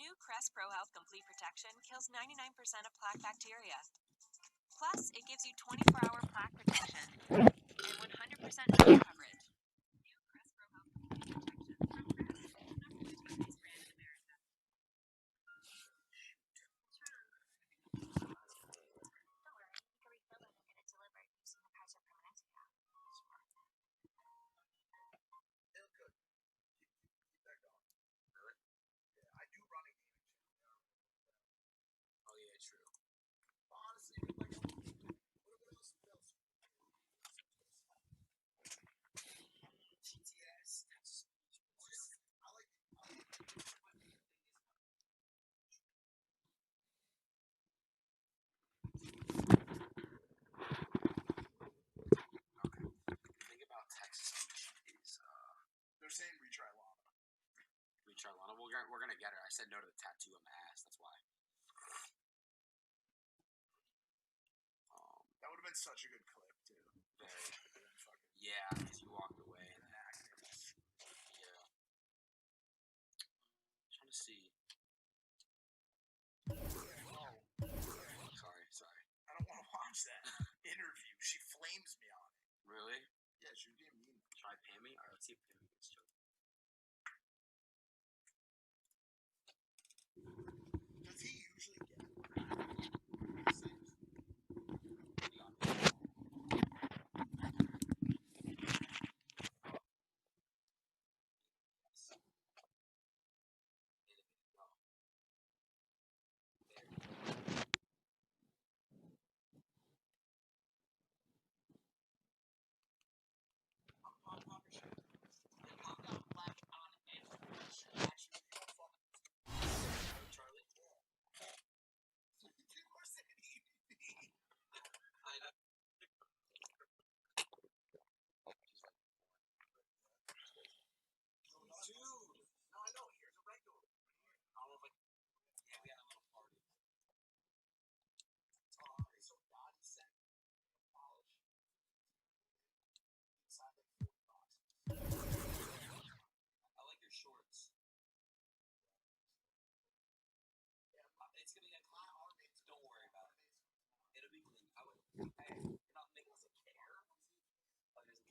New Crest Pro Health Complete Protection kills 99% of plaque bacteria. Plus, it gives you 24-hour plaque protection and 100% coverage. New Crest Pro Health Complete Protection from Crest, number 2 toothpaste brand in America. Don't worry, you can refill it and get it delivered using the Kaiser Permanente app. They'll cook. Keep that going. Really? Yeah, I do run a gaming channel. Oh yeah, true. But honestly, like, what else? TTS. That's. I like. Okay. The thing about Texas is, they're saying retry Lana. Retry Lana. We're gonna get her. I said no to the tattoo on the ass. That's why. That would have been such a good clip too. Very. Yeah, because you walked away and then actors. Yeah. I'm trying to see. Oh. Sorry. I don't want to watch that interview. She flames me on it. Really? Yeah, she was being mean. Try Pammy? Alright, let's see if Pammy gets choked. Does he usually get it's gonna be a clown army. Don't worry about it. It'll be clean. I would. Hey, you're not making us care. Oh, he doesn't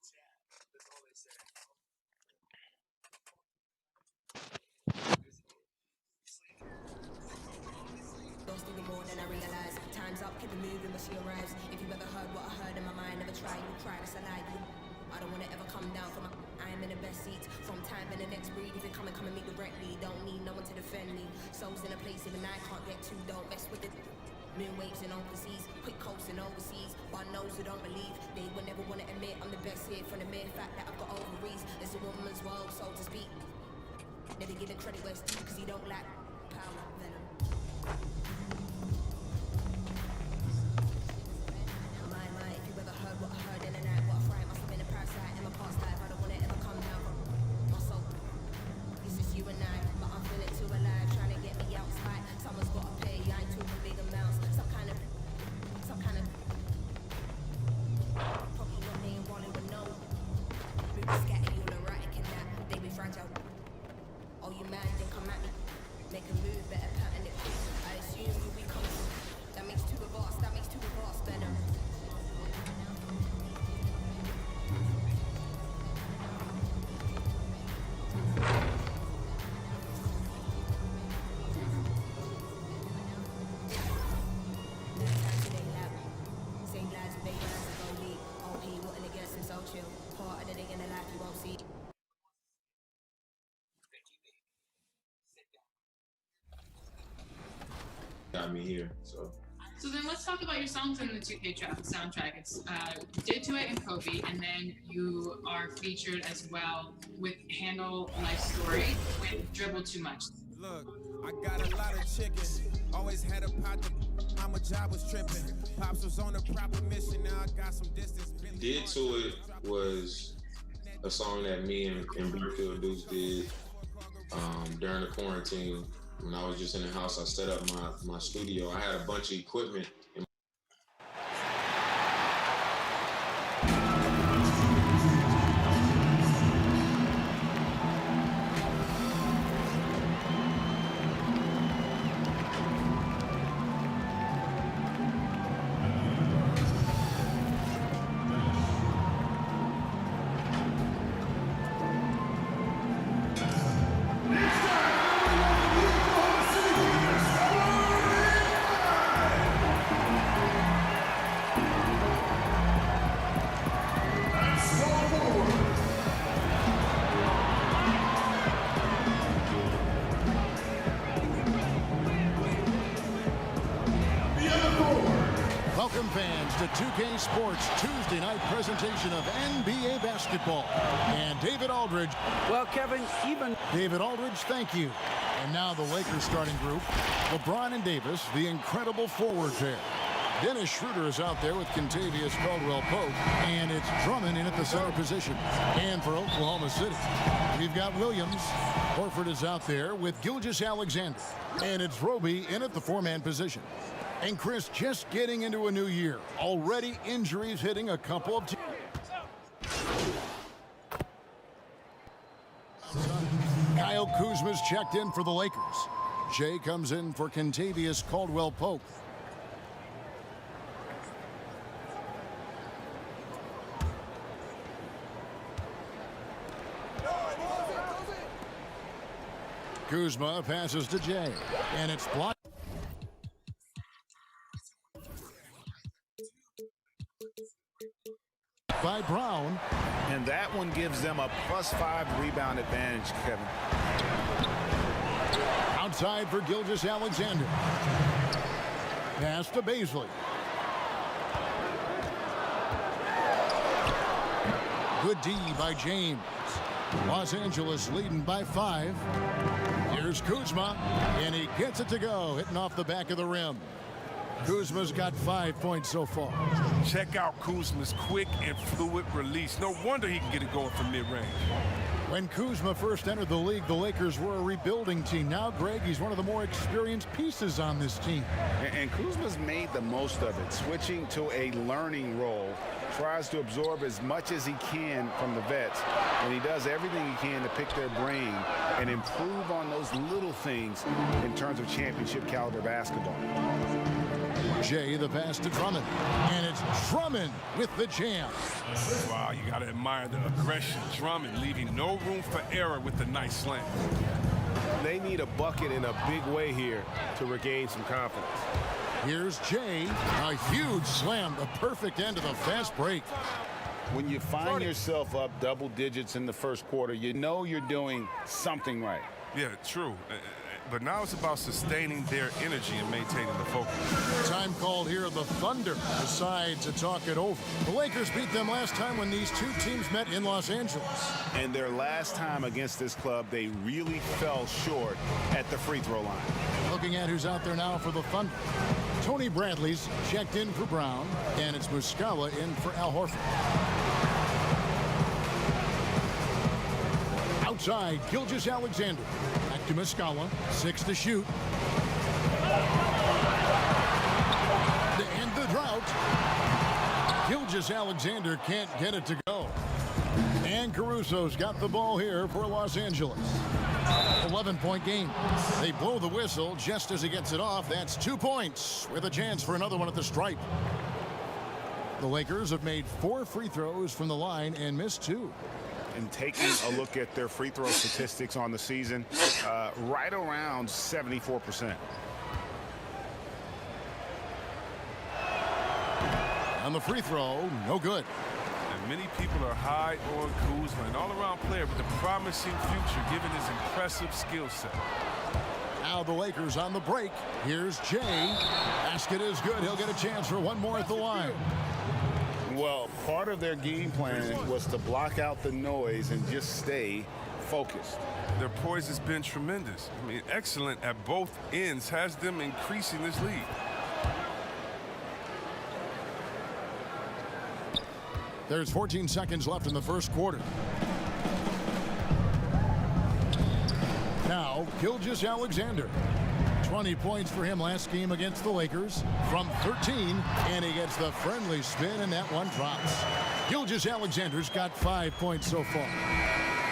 care. That's all they say. Lost even more than I realized. Time's up, keep it moving when she arrives. If you ever heard what I heard in my mind, never try, you cry, that's a lie. I don't wanna ever come down from I am in the best seat. From time and the next breed, if you come and meet directly. Don't need no one to defend me. Souls in a place even I can't get to. Don't mess with the moon waves and open seas. Quick coasting overseas. But knows who don't believe. They will never wanna admit I'm the best here. From the mere fact that I've got ovaries. It's a woman's world, so to speak. Never give the credit where it's due, cause he don't lack power, venom. If you ever heard what I heard in the night, what I fright must have been a parasite in my past life. I don't wanna ever come down from my soul. It's just you and I, but I'm feeling too alive, trying to get me outside. Someone's gotta pay, I ain't talking big amounts. Some kind of probably not me and Wally would know. Movies scatter you all erratic and that, they be fragile. Oh, you mad, then come at me. Make a move, better pattern it. I assume you'll be comfortable. That makes two of us, better. Same lives with baby as a goalie. OP, wanting to get some so chill. Part of the day in the life you won't see. Got me here, so. So then let's talk about your songs in the 2K soundtrack. It's Did To It and Kobe, and then you are featured as well with Handle Life Story with Dribble Too Much. Look, I got a lot of chicken, always had a pot to, my job was tripping. Pops was on a proper mission, now I got some distance. Did To It was a song that me and Bluefield Deuce did during the quarantine. When I was just in the house, I set up my studio. I had a bunch of equipment. the 2K Sports Tuesday night presentation of NBA basketball. And David Aldridge. Well, Kevin, David Aldridge, thank you. And now the Lakers starting group. LeBron and Davis, the incredible forward pair. Dennis Schroeder is out there with Kentavious Caldwell-Pope, and it's Drummond in at the center position. And for Oklahoma City, we've got Williams. Horford is out there with Gilgeous-Alexander, and it's Roby in at the four-man position. And Chris, just getting into a new year, already injuries hitting a couple of teams. Kyle Kuzma's checked in for the Lakers. Jay comes in for Kentavious Caldwell-Pope. Kuzma passes to Jay, and it's blocked by Brown. And that one gives them a +5 rebound advantage, Kevin. Outside for Gilgeous-Alexander. Pass to Baisley. Good D by James. Los Angeles leading by 5. Here's Kuzma, and he gets it to go, hitting off the back of the rim. Kuzma's got 5 points so far. Check out Kuzma's quick and fluid release. No wonder he can get it going from mid-range. When Kuzma first entered the league, the Lakers were a rebuilding team. Now, Greg, he's one of the more experienced pieces on this team. And Kuzma's made the most of it, switching to a learning role. Tries to absorb as much as he can from the vets, and he does everything he can to pick their brain and improve on those little things in terms of championship caliber basketball. Jay, the pass to Drummond, and it's Drummond with the jam. Wow, you got to admire the aggression. Drummond leaving no room for error with the nice slam. They need a bucket in a big way here to regain some confidence. Here's Jay, a huge slam, the perfect end of the fast break. When you find yourself up double digits in the first quarter, you know you're doing something right. Yeah, true. But now it's about sustaining their energy and maintaining the focus. Time called here, the Thunder decide to talk it over. The Lakers beat them last time when these two teams met in Los Angeles. And their last time against this club, they really fell short at the free throw line. Looking at who's out there now for the Thunder. Tony Bradley's checked in for Brown, and it's Muscala in for Al Horford. Outside, Gilgeous-Alexander. Back to Muscala, 6 to shoot. To end the drought. Gilgeous-Alexander can't get it to go. And Caruso's got the ball here for Los Angeles. 11-point game. They blow the whistle just as he gets it off. That's 2 points with a chance for another one at the stripe. The Lakers have made 4 free throws from the line and missed 2. And taking a look at their free throw statistics on the season, right around 74%. On the free throw, no good. And many people are high on Kuzma, an all-around player with a promising future given his impressive skill set. Now the Lakers on the break. Here's Jay. Basket is good. He'll get a chance for one more at the line. Well, part of their game plan was to block out the noise and just stay focused. Their poise has been tremendous. I mean, excellent at both ends, has them increasing this lead. There's 14 seconds left in the first quarter. Now, Gilgeous-Alexander. 20 points for him last game against the Lakers from 13, and he gets the friendly spin, and that one drops. Gilgeous-Alexander's got 5 points so far.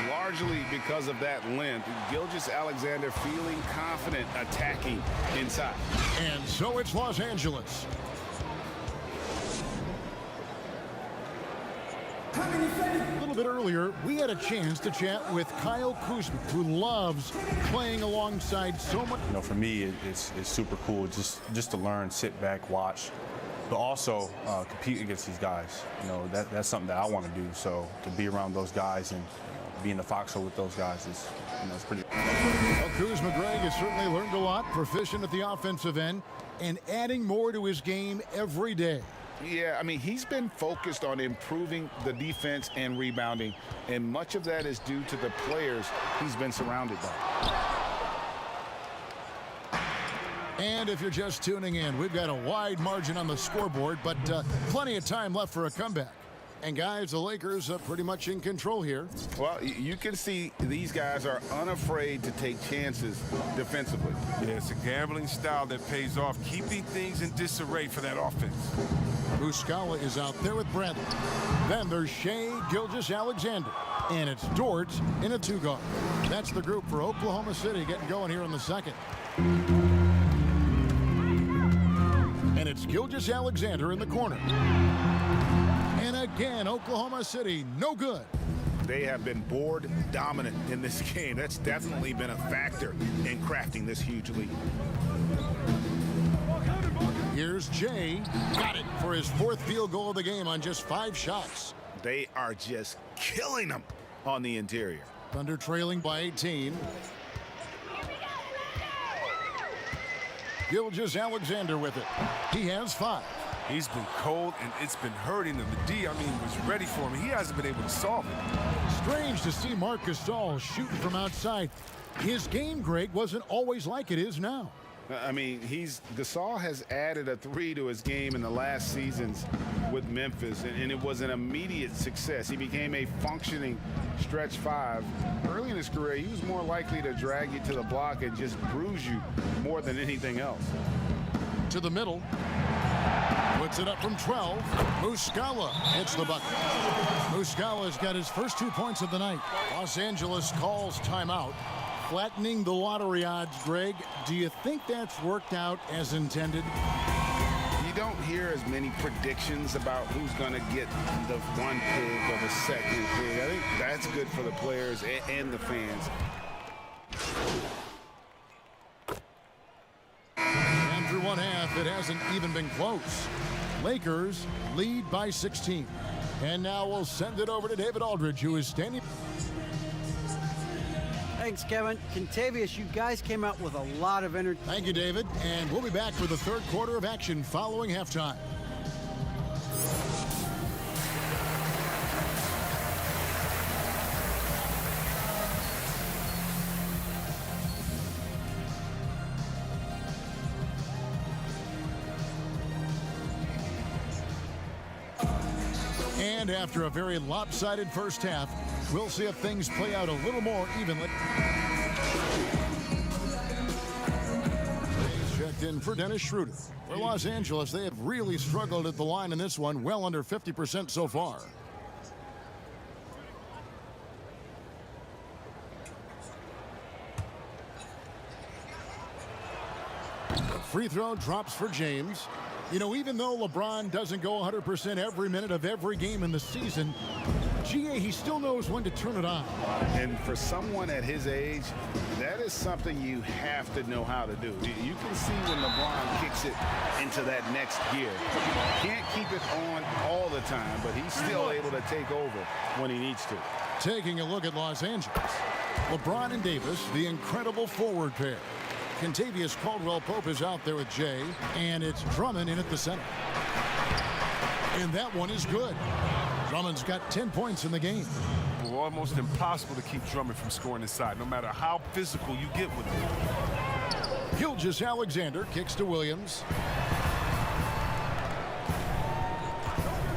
Largely because of that length, Gilgeous-Alexander feeling confident attacking inside. And so it's Los Angeles. A little bit earlier, we had a chance to chat with Kyle Kuzma, who loves playing alongside so much. You know, for me, it's super cool just to learn, sit back, watch, but also compete against these guys. You know, that's something that I want to do. So to be around those guys and be in the foxhole with those guys is, you know, it's pretty. Well, Kuzma, Greg, has certainly learned a lot, proficient at the offensive end, and adding more to his game every day. Yeah, I mean, he's been focused on improving the defense and rebounding, and much of that is due to the players he's been surrounded by. And if you're just tuning in, we've got a wide margin on the scoreboard, but plenty of time left for a comeback. And guys, the Lakers are pretty much in control here. Well, you can see these guys are unafraid to take chances defensively. Yeah, it's a gambling style that pays off, keeping things in disarray for that offense. Muscala is out there with Bradley. Then there's Shea Gilgeous-Alexander. And it's Dort in a two-guard. That's the group for Oklahoma City getting going here in the second. And it's Gilgeous-Alexander in the corner. And again, Oklahoma City, no good. They have been board dominant in this game. That's definitely been a factor in crafting this huge lead. Here's Jay. Got it for his fourth field goal of the game on just 5 shots. They are just killing them on the interior. Thunder trailing by 18. Gilgeous-Alexander with it. He has 5. He's been cold, and it's been hurting him. The D, was ready for him. He hasn't been able to solve it. Strange to see Marc Gasol shooting from outside. His game, Greg, wasn't always like it is now. I mean, Gasol has added a 3 to his game in the last seasons with Memphis, and it was an immediate success. He became a functioning stretch 5. Early in his career, he was more likely to drag you to the block and just bruise you more than anything else. To the middle. Puts it up from 12. Muscala hits the bucket. Muscala's got his first 2 points of the night. Los Angeles calls timeout. Flattening the lottery odds, Greg. Do you think that's worked out as intended? You don't hear as many predictions about who's going to get the 1 pick or the 2nd pick. I think that's good for the players and the fans. And through one half, it hasn't even been close. Lakers lead by 16. And now we'll send it over to David Aldridge, who is standing. Thanks, Kevin. Contavious, you guys came out with a lot of energy. Thank you, David. And we'll be back for the third quarter of action following halftime. And after a very lopsided first half, we'll see if things play out a little more evenly. He's checked in for Dennis Schroeder. For Los Angeles, they have really struggled at the line in this one, well under 50% so far. The free throw drops for James. You know, even though LeBron doesn't go 100% every minute of every game in the season, he still knows when to turn it on. And for someone at his age, that is something you have to know how to do. You can see when LeBron kicks it into that next gear. Can't keep it on all the time, but he's still able to take over when he needs to. Taking a look at Los Angeles, LeBron and Davis, the incredible forward pair. Contavious Caldwell-Pope is out there with Jay, and it's Drummond in at the center. And that one is good. Drummond's got 10 points in the game. Well, almost impossible to keep Drummond from scoring inside, no matter how physical you get with him. Gilgeous-Alexander kicks to Williams.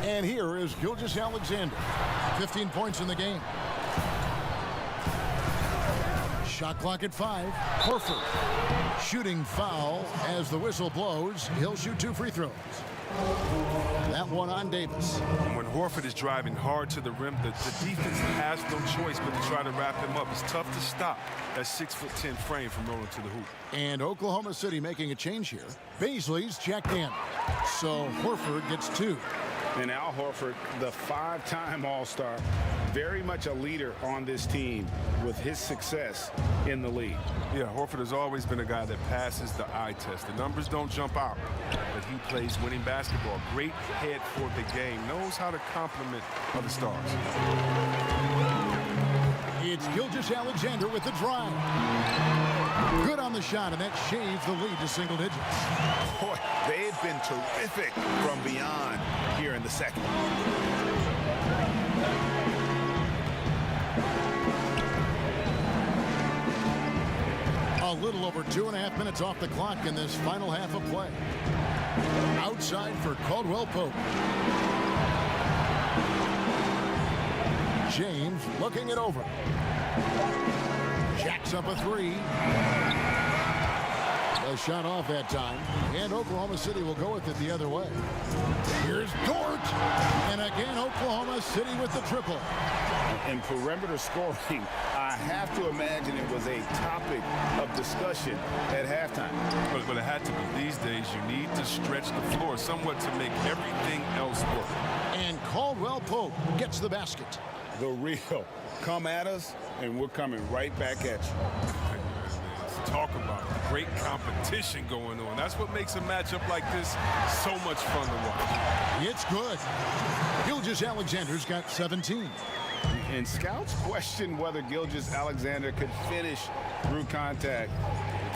And here is Gilgeous-Alexander. 15 points in the game. Shot clock at 5. Horford shooting foul as the whistle blows. He'll shoot 2 free throws. That one on Davis. And when Horford is driving hard to the rim, the defense has no choice but to try to wrap him up. It's tough to stop that 6'10" frame from rolling to the hoop. And Oklahoma City making a change here. Baisley's checked in. So Horford gets 2. And Al Horford, the 5-time All-Star, very much a leader on this team with his success in the league. Yeah, Horford has always been a guy that passes the eye test. The numbers don't jump out, but he plays winning basketball. Great head for the game. Knows how to complement other stars. It's Gilgeous-Alexander with the drive. Good on the shot, and that shaves the lead to single digits. Boy, they've been terrific from beyond here in the second. A little over 2.5 minutes off the clock in this final half of play. Outside for Caldwell Pope. James looking it over. Jacks up a three. A shot off that time, and Oklahoma City will go with it the other way. Here's Dort, and again Oklahoma City with the triple. In perimeter scoring, I have to imagine it was a topic of discussion at halftime. But it had to be. These days, you need to stretch the floor somewhat to make everything else work. And Caldwell Pope gets the basket. The real. Come at us, and we're coming right back at you. Talk about great competition going on. That's what makes a matchup like this so much fun to watch. It's good. Gilgeous-Alexander's got 17. And scouts question whether Gilgeous-Alexander could finish through contact.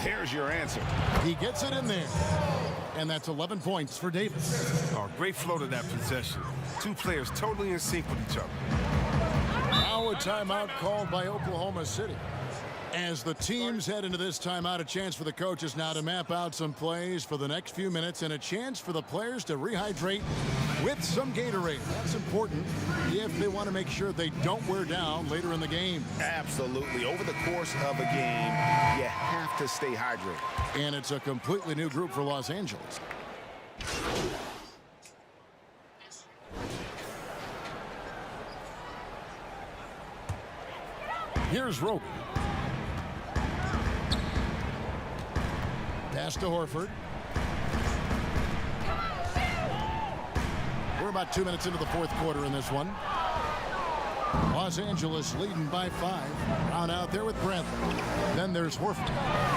There's your answer. He gets it in there. And that's 11 points for Davis. Oh, great flow to that possession. Two players totally in sync with each other. Now a timeout called by Oklahoma City. As the teams head into this timeout, a chance for the coaches now to map out some plays for the next few minutes and a chance for the players to rehydrate with some Gatorade. That's important if they want to make sure they don't wear down later in the game. Absolutely. Over the course of a game, you have to stay hydrated. And it's a completely new group for Los Angeles. Here's Roby. Pass to Horford. We're about 2 minutes into the fourth quarter in this one. Los Angeles leading by 5. Brown out there with Bradley. Then there's Horford.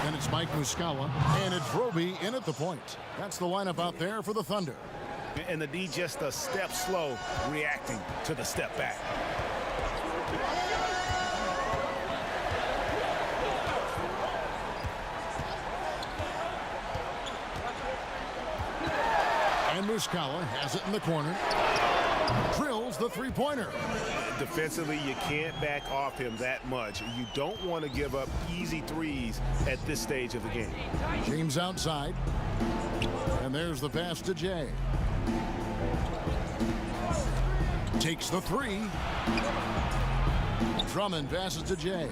Then it's Mike Muscala. And it's Roby in at the point. That's the lineup out there for the Thunder. And the D just a step slow reacting to the step back. And Muscala has it in the corner. Drills the three-pointer. Defensively, you can't back off him that much. You don't want to give up easy threes at this stage of the game. James outside. And there's the pass to Jay. Takes the three. Drummond passes to Jay.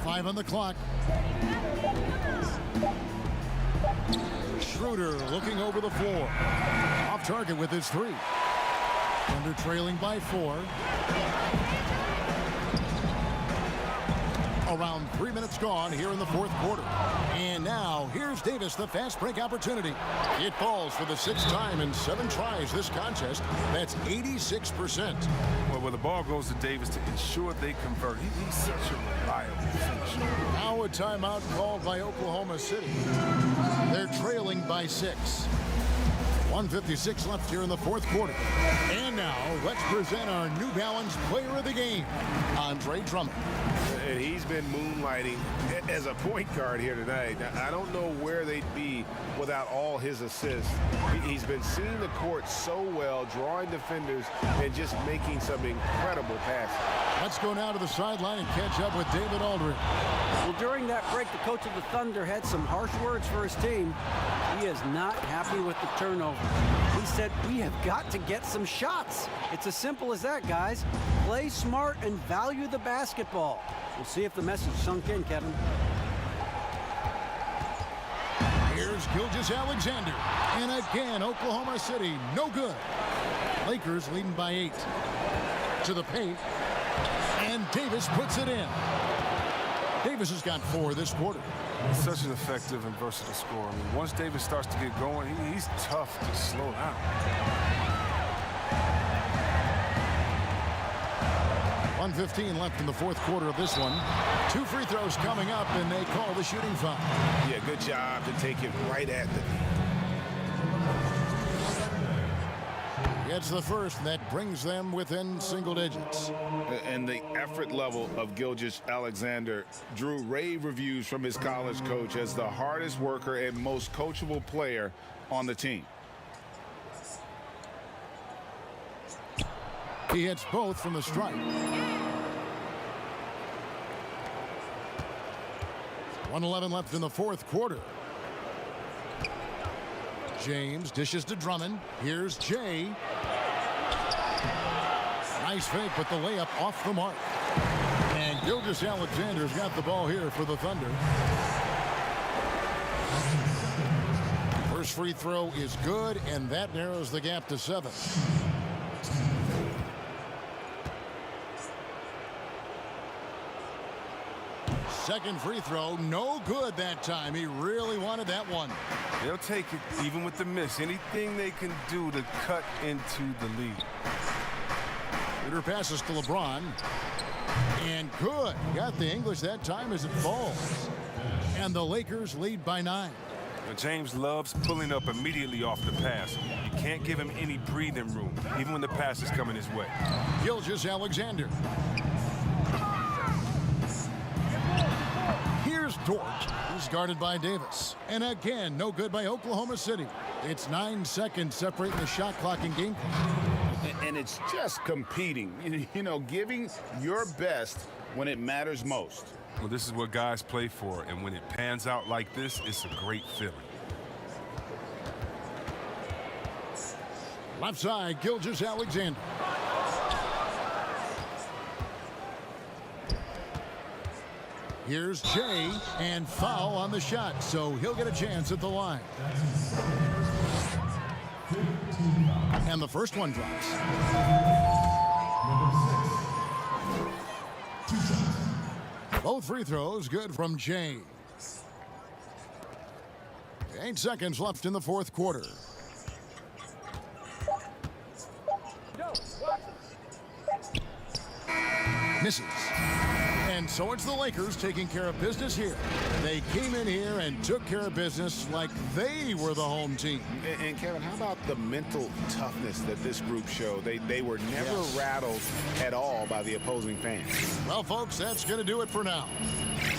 5 on the clock. Schroeder looking over the floor. Off target with his three. Thunder trailing by 4. Around 3 minutes gone here in the fourth quarter. And now here's Davis, the fast break opportunity. It falls for the 6th time in 7 tries this contest. That's 86%. Well, when the ball goes to Davis to ensure they convert, he's such a reliable finisher. Now a timeout called by Oklahoma City. They're trailing by 6. 1:56 left here in the fourth quarter. And now let's present our New Balance player of the game, Andre Drummond. And he's been moonlighting as a point guard here tonight. Now, I don't know where they'd be without all his assists. He's been seeing the court so well, drawing defenders, and just making some incredible passes. Let's go now to the sideline and catch up with David Aldridge. Well, during that break, the coach of the Thunder had some harsh words for his team. He is not happy with the turnover. He said, we have got to get some shots. It's as simple as that, guys. Play smart and value the basketball. We'll see if the message sunk in, Kevin. Here's Gilgeous-Alexander. And again, Oklahoma City, no good. Lakers leading by 8. To the paint. And Davis puts it in. Davis has got 4 this quarter. Such an effective and versatile scorer. I mean, once Davis starts to get going, he's tough to slow down. 1:15 left in the fourth quarter of this one. 2 free throws coming up, and they call the shooting foul. Yeah, good job to take it right at the knee. It's the first that brings them within single digits. And the effort level of Gilgeous-Alexander drew rave reviews from his college coach as the hardest worker and most coachable player on the team. He hits both from the strike. 1:11 left in the fourth quarter. James dishes to Drummond. Here's Jay. Nice fake, but the layup off the mark. And Gilgeous-Alexander's got the ball here for the Thunder. First free throw is good, and that narrows the gap to 7. Second free throw, no good that time. He really wanted that one. They'll take it even with the miss. Anything they can do to cut into the lead. Shooter passes to LeBron. And good. Got the English that time as it falls. And the Lakers lead by 9. Now, James loves pulling up immediately off the pass. You can't give him any breathing room, even when the pass is coming his way. Gilgeous-Alexander. Here's Dort, who's guarded by Davis. And again, no good by Oklahoma City. It's 9 seconds separating the shot clock and game clock. And it's just competing, you know, giving your best when it matters most. Well, this is what guys play for, and when it pans out like this, it's a great feeling. Left side, Gilgeous-Alexander. Here's Jay, and foul on the shot, so he'll get a chance at the line. And the first one drops. Both free throws good from Jay. 8 seconds left in the fourth quarter. Misses. And so it's the Lakers taking care of business here. They came in here and took care of business like they were the home team. And Kevin, how about the mental toughness that this group showed? They were never rattled at all by the opposing fans. Well, folks, that's going to do it for now.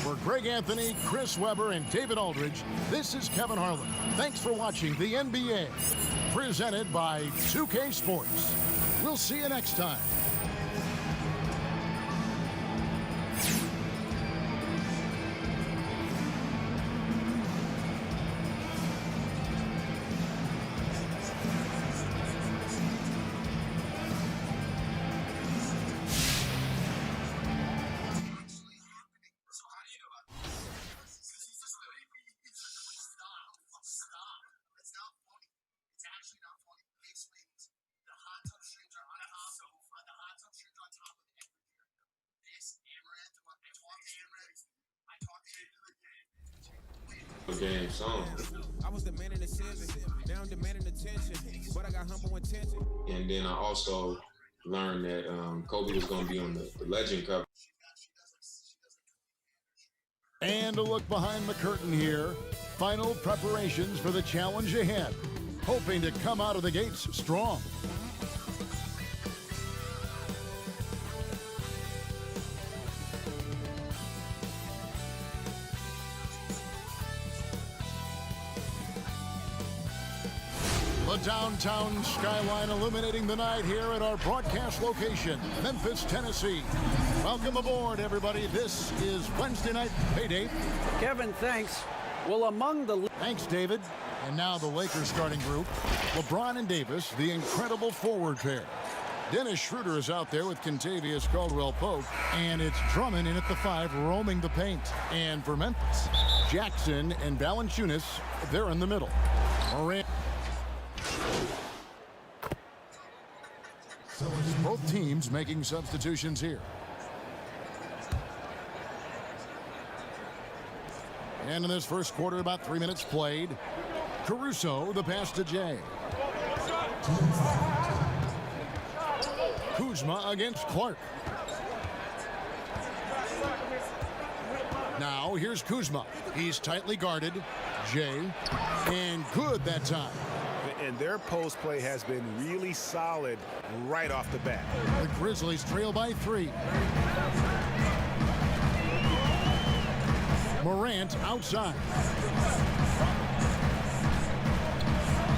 For Greg Anthony, Chris Webber, and David Aldridge, this is Kevin Harlan. Thanks for watching the NBA, presented by 2K Sports. We'll see you next time. Game song. I was demanding the civic, now I'm demanding attention, but I got humble intention. And then I also learned that Kobe was going to be on the Legend cover. And a look behind the curtain here. Final preparations for the challenge ahead. Hoping to come out of the gates strong. The downtown skyline illuminating the night here at our broadcast location, Memphis, Tennessee. Welcome aboard, everybody. This is Wednesday Night Payday. Kevin, thanks. Well, among the... Thanks, David. And now the Lakers starting group. LeBron and Davis, the incredible forward pair. Dennis Schroeder is out there with Kentavious Caldwell-Pope. And it's Drummond in at the 5, roaming the paint. And for Memphis, Jackson and Valanciunas, they're in the middle. Both teams making substitutions here. And in this first quarter, about 3 minutes played. Caruso, the pass to Jay. Kuzma against Clark. Now here's Kuzma. He's tightly guarded. Jay. And good that time. and their post play has been really solid right off the bat. The Grizzlies trail by 3. Morant outside.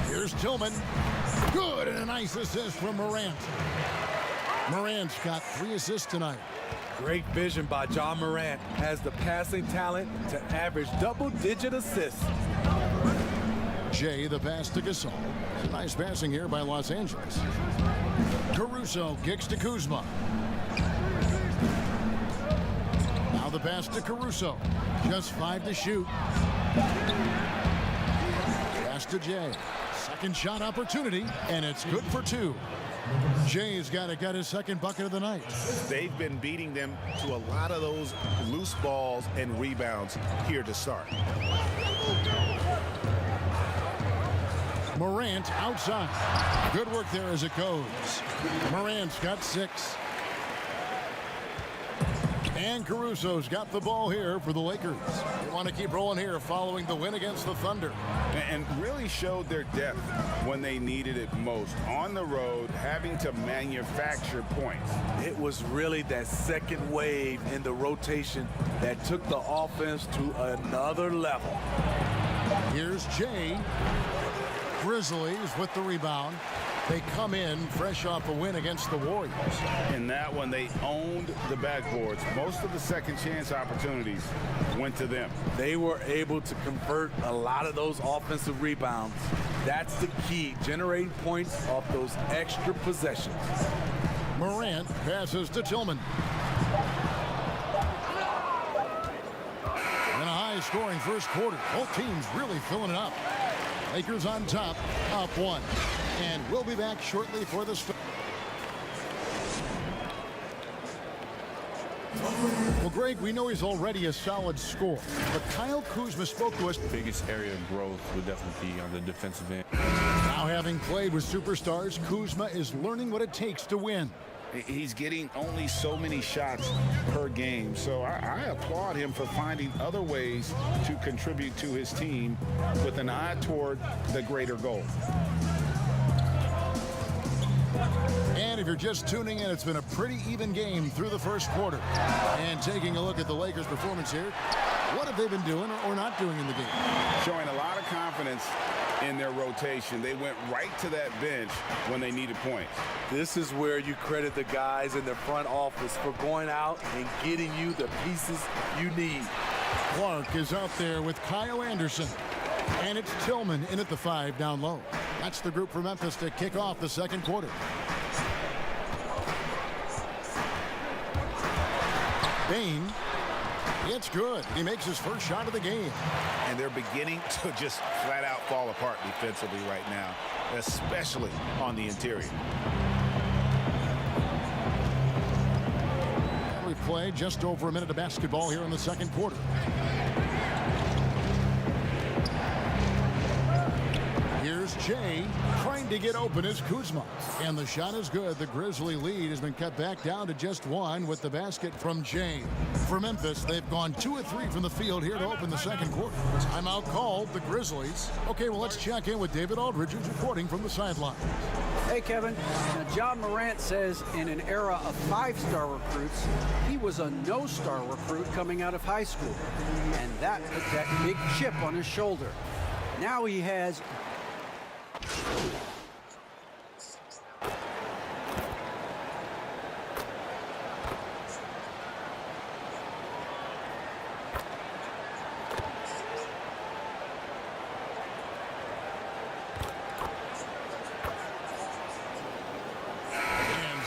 Here's Tillman. Good, and a nice assist from Morant. Morant's got 3 assists tonight. Great vision by John Morant. Has the passing talent to average double-digit assists. Jay, the pass to Gasol. Nice passing here by Los Angeles. Caruso kicks to Kuzma. Now the pass to Caruso. Just 5 to shoot. Pass to Jay. Second shot opportunity, and it's good for 2. Jay's got his second bucket of the night. They've been beating them to a lot of those loose balls and rebounds here to start. Morant outside. Good work there as it goes. Morant's got 6. And Caruso's got the ball here for the Lakers. They want to keep rolling here following the win against the Thunder. And really showed their depth when they needed it most. On the road, having to manufacture points. It was really that second wave in the rotation that took the offense to another level. Here's Jay. Grizzlies with the rebound. They come in fresh off a win against the Warriors. In that one, they owned the backboards. Most of the second chance opportunities went to them. They were able to convert a lot of those offensive rebounds. That's the key, generating points off those extra possessions. Morant passes to Tillman. In a high-scoring first quarter, both teams really filling it up. Lakers on top, up 1. And we'll be back shortly for the start. Well, Greg, we know he's already a solid scorer, but Kyle Kuzma spoke to us. Biggest area of growth would definitely be on the defensive end. Now, having played with superstars, Kuzma is learning what it takes to win. He's getting only so many shots per game, so I applaud him for finding other ways to contribute to his team with an eye toward the greater goal. And if you're just tuning in, it's been a pretty even game through the first quarter. And taking a look at the Lakers' performance here, what have they been doing or not doing in the game? Showing a lot of confidence in their rotation. They went right to that bench when they needed points. This is where you credit the guys in the front office for going out and getting you the pieces you need. Clark is out there with Kyle Anderson. And it's Tillman in at the 5 down low. That's the group for Memphis to kick off the second quarter. Bain, it's good. He makes his first shot of the game. And they're beginning to just flat out fall apart defensively right now, especially on the interior. We played just over a minute of basketball here in the second quarter. Here's Jay trying to get open as Kuzma. And the shot is good. The Grizzly lead has been cut back down to just 1 with the basket from Jay. For Memphis, they've gone 2 of 3 from the field here to open the second quarter. Timeout called, the Grizzlies. Okay, well, let's check in with David Aldridge, who's reporting from the sideline. Hey, Kevin. Now, John Morant says in an era of 5-star recruits, he was a no-star recruit coming out of high school. And that put that big chip on his shoulder. Now he has...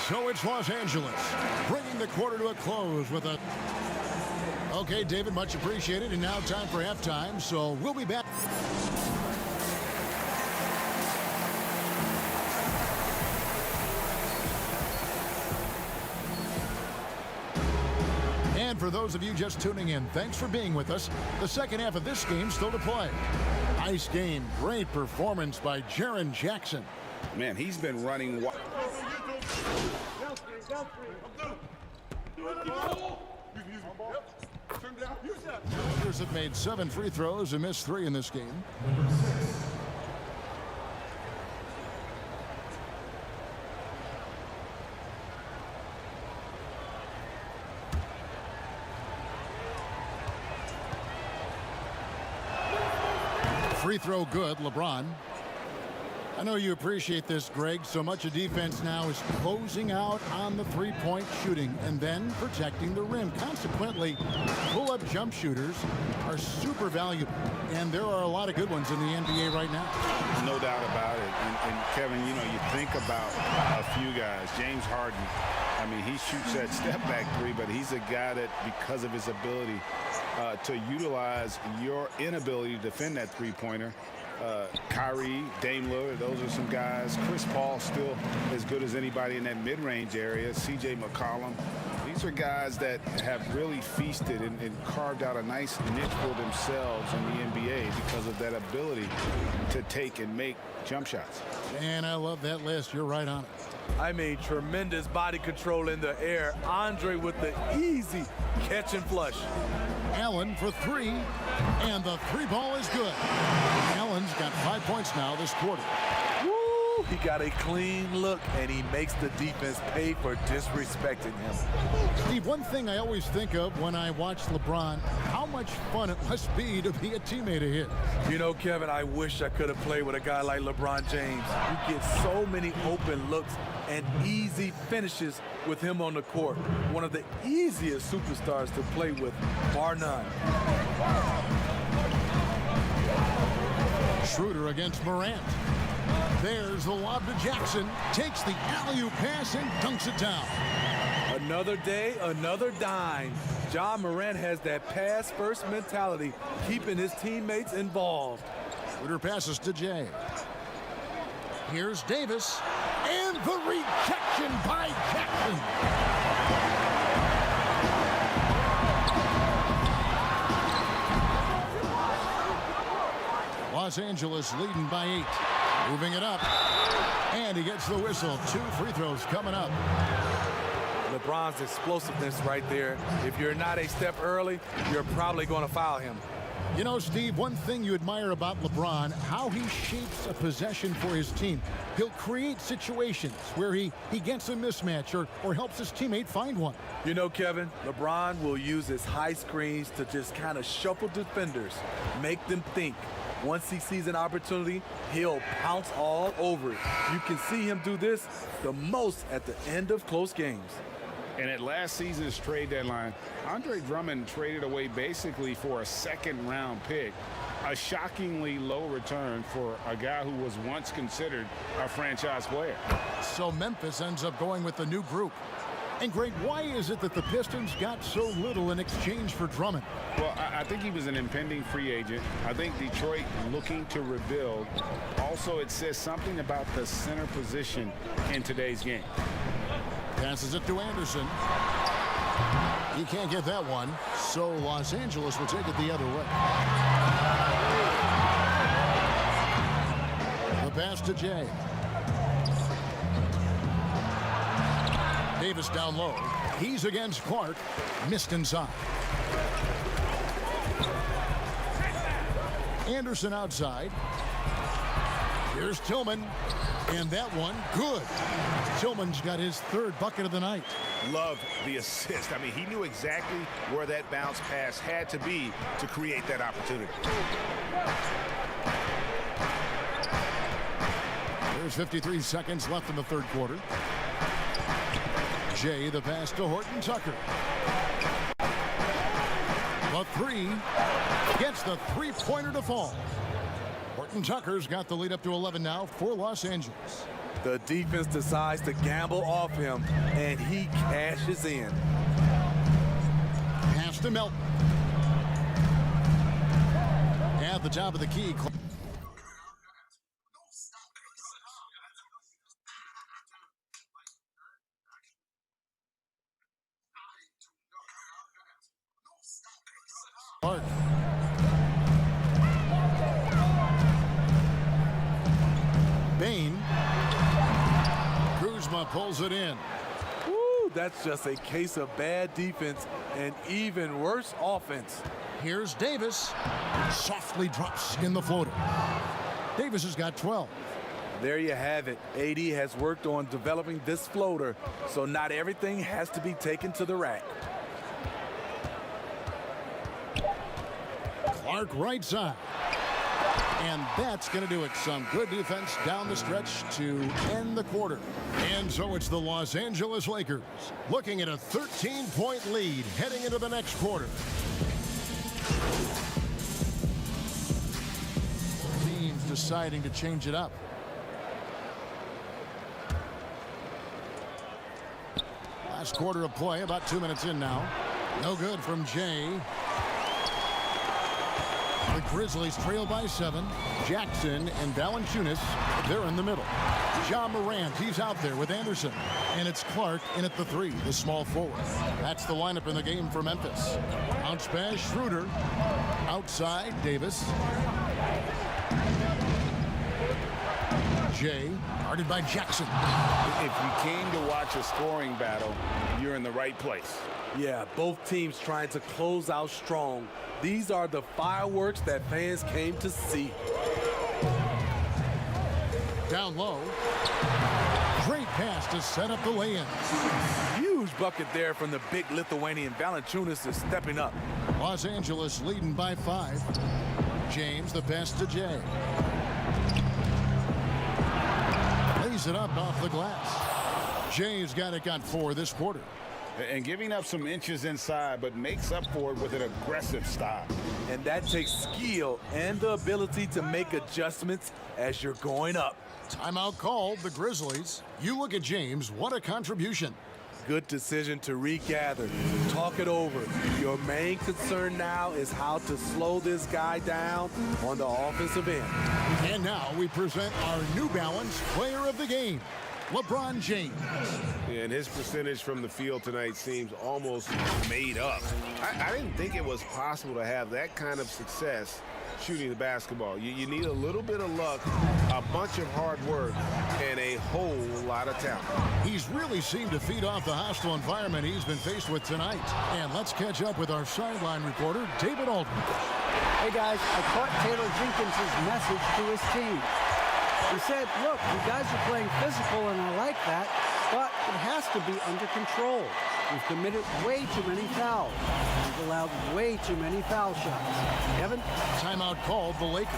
So it's Los Angeles bringing the quarter to a close with a... Okay, David, much appreciated. And now time for halftime, so we'll be back. And for those of you just tuning in, thanks for being with us. The second half of this game still to play. Nice game. Great performance by Jaren Jackson. Man, he's been running wild. Lakers have made 7 free throws and missed 3 in this game. Free throw good, LeBron. I know you appreciate this, Greg. So much of defense now is closing out on the three-point shooting and then protecting the rim. Consequently, pull-up jump shooters are super valuable, and there are a lot of good ones in the NBA right now. No doubt about it. And Kevin, you know, you think about a few guys. James Harden, I mean, he shoots that step-back three, but he's a guy that, because of his ability to utilize your inability to defend that three-pointer, Kyrie, Dame Lillard, those are some guys. Chris Paul still as good as anybody in that mid-range area. C.J. McCollum. These are guys that have really feasted and carved out a nice niche for themselves in the NBA because of that ability to take and make jump shots. And I love that list. You're right on it. I mean, tremendous body control in the air. Andre with the easy catch and flush. Allen for three, and the three ball is good. Allen's got 5 points now this quarter. Woo! He got a clean look, and he makes the defense pay for disrespecting him. Steve, one thing I always think of when I watch LeBron, how much fun it must be to be a teammate of his. You know, Kevin, I wish I could have played with a guy like LeBron James. You get so many open looks and easy finishes with him on the court. One of the easiest superstars to play with, bar none. Schroeder against Morant. There's the lob to Jackson. Takes the alley-oop pass and dunks it down. Another day, another dime. Ja Morant has that pass-first mentality, keeping his teammates involved. Schroeder passes to Jay. Here's Davis. And the rejection by Jackson. Los Angeles leading by 8. Moving it up. And he gets the whistle. 2 free throws coming up. LeBron's explosiveness right there. If you're not a step early, you're probably going to foul him. You know, Steve, one thing you admire about LeBron, how he shapes a possession for his team. He'll create situations where he gets a mismatch or helps his teammate find one. You know, Kevin, LeBron will use his high screens to just kind of shuffle defenders, make them think. Once he sees an opportunity, he'll pounce all over it. You can see him do this the most at the end of close games. And at last season's trade deadline, Andre Drummond traded away basically for a second-round pick, a shockingly low return for a guy who was once considered a franchise player. So Memphis ends up going with the new group. And Greg, why is it that the Pistons got so little in exchange for Drummond? Well, I think he was an impending free agent. I think Detroit looking to rebuild. Also, it says something about the center position in today's game. Passes it to Anderson. He can't get that one, so Los Angeles will take it the other way. The pass to Jay. Davis down low. He's against Clark. Missed inside. Anderson outside. Here's Tillman. And that one, good. Tillman's got his 3rd bucket of the night. Love the assist. I mean, he knew exactly where that bounce pass had to be to create that opportunity. There's 53 seconds left in the 3rd quarter. Jay, the pass to Horton Tucker. The 3 gets the 3-pointer to fall. Horton Tucker's got the lead up to 11 now for Los Angeles. The defense decides to gamble off him, and he cashes in. Pass to Melton. At the top of the key. Clark. Bain. Kuzma pulls it in. Woo, that's just a case of bad defense and even worse offense. Here's Davis. Softly drops in the floater. Davis has got 12. There you have it. AD has worked on developing this floater, so not everything has to be taken to the rack. Clark right side. And that's going to do it. Some good defense down the stretch to end the quarter. And so it's the Los Angeles Lakers looking at a 13-point lead heading into the next quarter. Teams deciding to change it up. Last quarter of play, about 2 minutes in now. No good from Jay. The Grizzlies trail by 7. Jackson and Valanciunas, they're in the middle. Ja Morant, he's out there with Anderson. And it's Clark in at the 3, the small forward. That's the lineup in the game for Memphis. Bounce pass, Schroeder. Outside, Davis. Jay, guarded by Jackson. If you came to watch a scoring battle, you're in the right place. Yeah, both teams trying to close out strong. These are the fireworks that fans came to see. Down low. Great pass to set up the lay-in. Huge bucket there from the big Lithuanian. Valanciunas is stepping up. Los Angeles leading by 5. James, the pass to Jay. Lays it up off the glass. Jay's got 4 this quarter. And giving up some inches inside, but makes up for it with an aggressive stop. And that takes skill and the ability to make adjustments as you're going up. Timeout called, the Grizzlies. You look at James, what a contribution. Good decision to regather, talk it over. Your main concern now is how to slow this guy down on the offensive end. And now we present our New Balance Player of the Game, LeBron James. Yeah, and his percentage from the field tonight seems almost made up. I didn't think it was possible to have that kind of success shooting the basketball. You need a little bit of luck, a bunch of hard work, and a whole lot of talent. He's really seemed to feed off the hostile environment he's been faced with tonight. And let's catch up with our sideline reporter, David Aldridge. Hey guys, I caught Taylor Jenkins' message to his team. He said, look, you guys are playing physical and I like that, but it has to be under control. We've committed way too many fouls. We've allowed way too many foul shots. Kevin? Timeout called, the Lakers.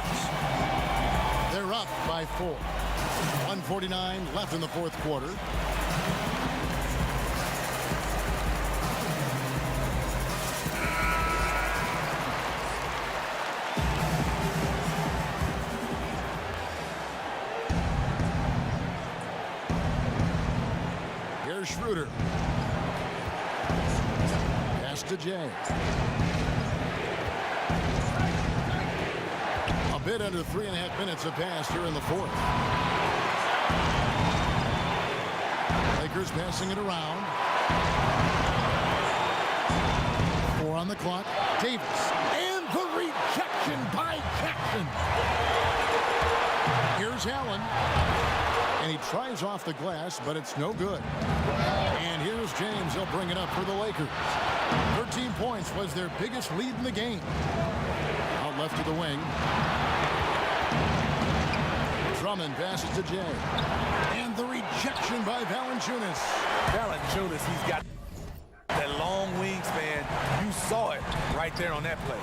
They're up by 4. 1:49 left in the fourth quarter. Here's Schroeder. Pass to Jay. A bit under 3.5 minutes have passed here in the fourth. Lakers passing it around. 4 on the clock. Davis. And the rejection by Jackson. Here's Allen. And he tries off the glass, but it's no good. And here's James. He'll bring it up for the Lakers. 13 points was their biggest lead in the game. Out left to the wing. Drummond passes to Jay. And the rejection by Valanciunas. Valanciunas, he's got that long wingspan. You saw it right there on that play.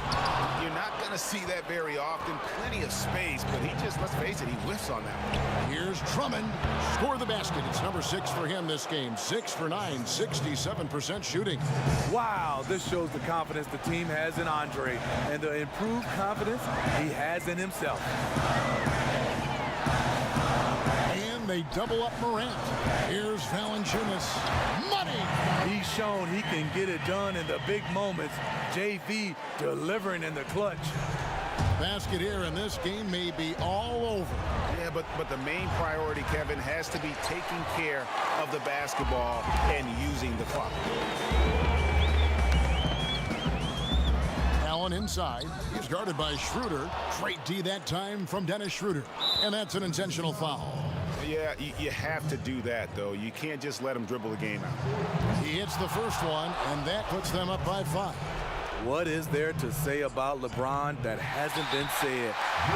You're not going to see that very often. Plenty of space, but he just, let's face it, he whiffs on that one. Here's Drummond. Score the basket. It's number 6 for him this game. 6 for 9, 67% shooting. Wow, this shows the confidence the team has in Andre and the improved confidence he has in himself. And they double up Morant. Here's Valanciunas. Money! He's shown he can get it done in the big moments. JV delivering in the clutch. Basket here, and this game may be all over. Yeah, but the main priority, Kevin, has to be taking care of the basketball and using the clock. Allen inside. He's guarded by Schroeder. Great D that time from Dennis Schroeder. And that's an intentional foul. Yeah, you have to do that, though. You can't just let him dribble the game out. He hits the first one, and that puts them up by 5. What is there to say about LeBron that hasn't been said?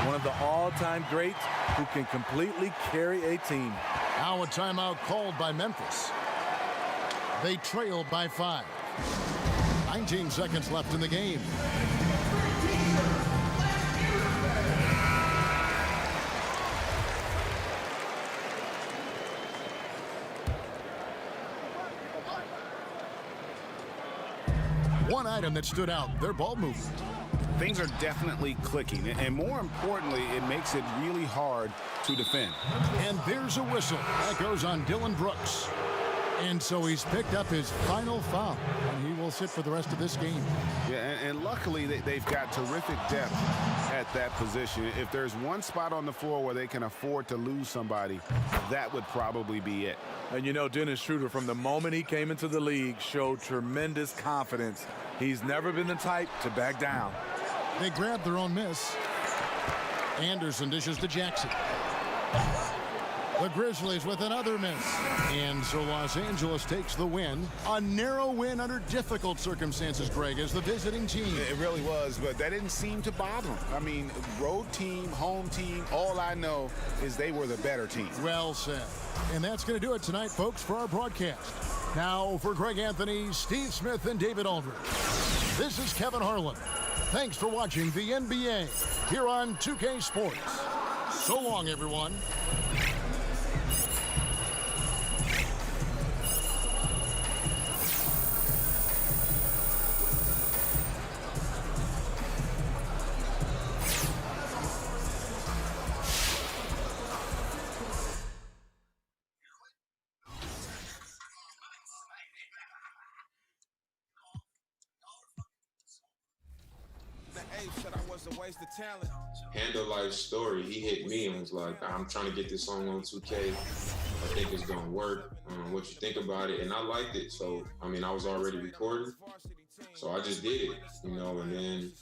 One of the all-time greats who can completely carry a team. Now a timeout called by Memphis. They trail by 5. 19 seconds left in the game. one item that stood out, their ball movement. Things are definitely clicking, and more importantly, it makes it really hard to defend. And there's a whistle. That goes on Dylan Brooks. And so he's picked up his final foul, and he will sit for the rest of this game. Yeah, and luckily they've got terrific depth at that position. If there's one spot on the floor where they can afford to lose somebody, that would probably be it. And you know, Dennis Schroeder, from the moment he came into the league, showed tremendous confidence. He's never been the type to back down. They grab their own miss. Anderson dishes to Jackson. The Grizzlies with another miss. And so Los Angeles takes the win. A narrow win under difficult circumstances, Greg, as the visiting team. It really was, but that didn't seem to bother them. I mean, road team, home team, all I know is they were the better team. Well said. And that's going to do it tonight, folks, for our broadcast. Now, for Greg Anthony, Steve Smith, and David Aldridge, this is Kevin Harlan. Thanks for watching the NBA here on 2K Sports. So long, everyone. Handle Life's story, he hit me and was like, I'm trying to get this song on 2K. I think it's gonna work. What you think about it? And I liked it. So, I mean, I was already recording. So I just did it, you know, and then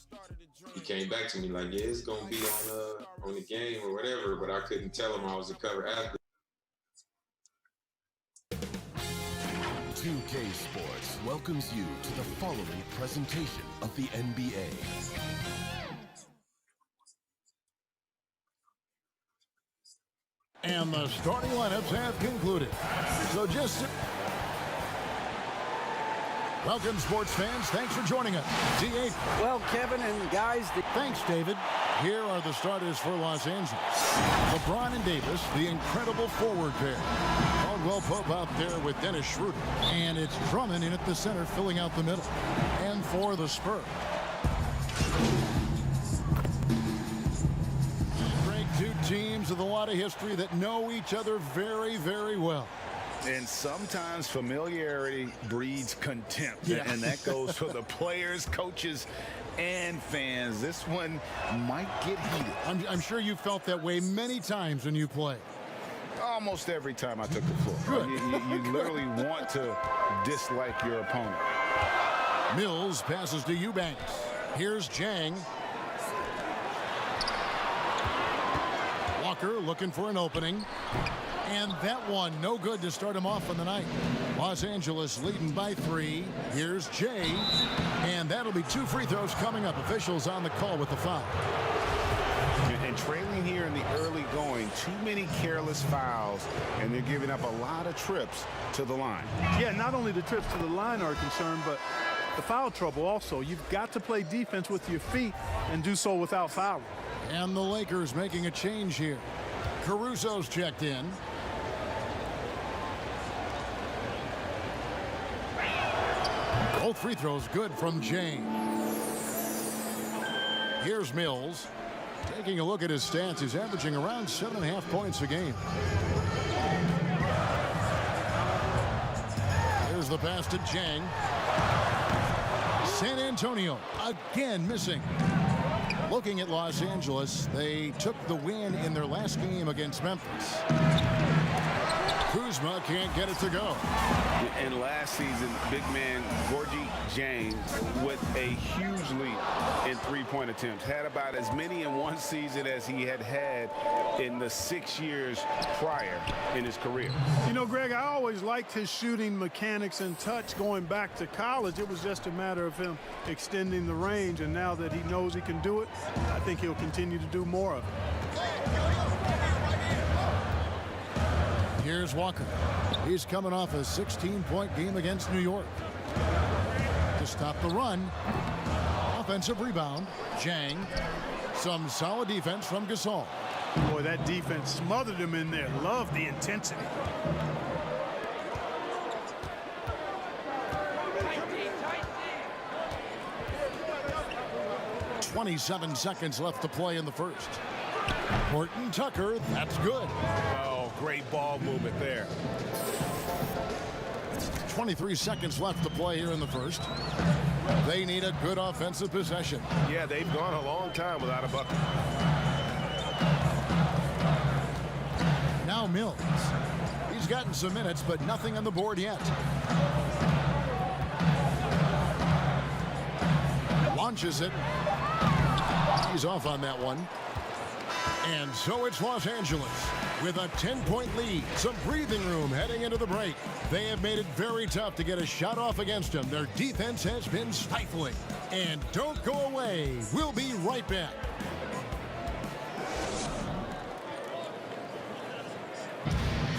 he came back to me like, yeah, it's gonna be on the game or whatever, but I couldn't tell him I was the cover athlete. 2K Sports welcomes you to the following presentation of the NBA. And the starting lineups have concluded. So just welcome, sports fans. Thanks for joining us. D8. Well, Kevin and guys. Thanks, David. Here are the starters for Los Angeles. LeBron and Davis, the incredible forward pair. Caldwell Pope out there with Dennis Schroeder. And it's Drummond in at the center, filling out the middle. And for the Spurs, two teams with a lot of history that know each other very, very well. And sometimes familiarity breeds contempt. Yeah. And that goes for the players, coaches, and fans. This one might get heated. I'm sure you felt that way many times when you play. Almost every time I took the floor. Good. You literally want to dislike your opponent. Mills passes to Eubanks. Here's Jang. Walker looking for an opening. And that one no good to start him off on the night. Los Angeles leading by 3. Here's Jay. And that'll be 2 free throws coming up. Officials on the call with the foul. And trailing here in the early going, too many careless fouls, and they're giving up a lot of trips to the line. Yeah, not only the trips to the line are a concern, but the foul trouble also. You've got to play defense with your feet and do so without fouling. And the Lakers making a change here. Caruso's checked in. Both free throws good from Jane. Here's Mills. Taking a look at his stats, he's averaging around 7.5 points a game. Here's the pass to Jang. San Antonio again missing. Looking at Los Angeles, they took the win in their last game against Memphis. Kuzma can't get it to go. And last season, big man Gorgie James with a huge lead in three-point attempts. Had about as many in one season as he had in the 6 years prior in his career. You know, Greg, I always liked his shooting mechanics and touch going back to college. It was just a matter of him extending the range, and now that he knows he can do it, I think he'll continue to do more of it. Here's Walker. He's coming off a 16-point game against New York. To stop the run, offensive rebound, Jang. Some solid defense from Gasol. Boy, that defense smothered him in there. Love the intensity. 27 seconds left to play in the first. Horton Tucker, that's good. Oh, great ball movement there. 23 seconds left to play here in the first. They need a good offensive possession. Yeah, they've gone a long time without a bucket. Now Mills. He's gotten some minutes, but nothing on the board yet. Launches it. He's off on that one. And so it's Los Angeles with a 10-point lead. Some breathing room heading into the break. They have made it very tough to get a shot off against them. Their defense has been stifling. And don't go away. We'll be right back.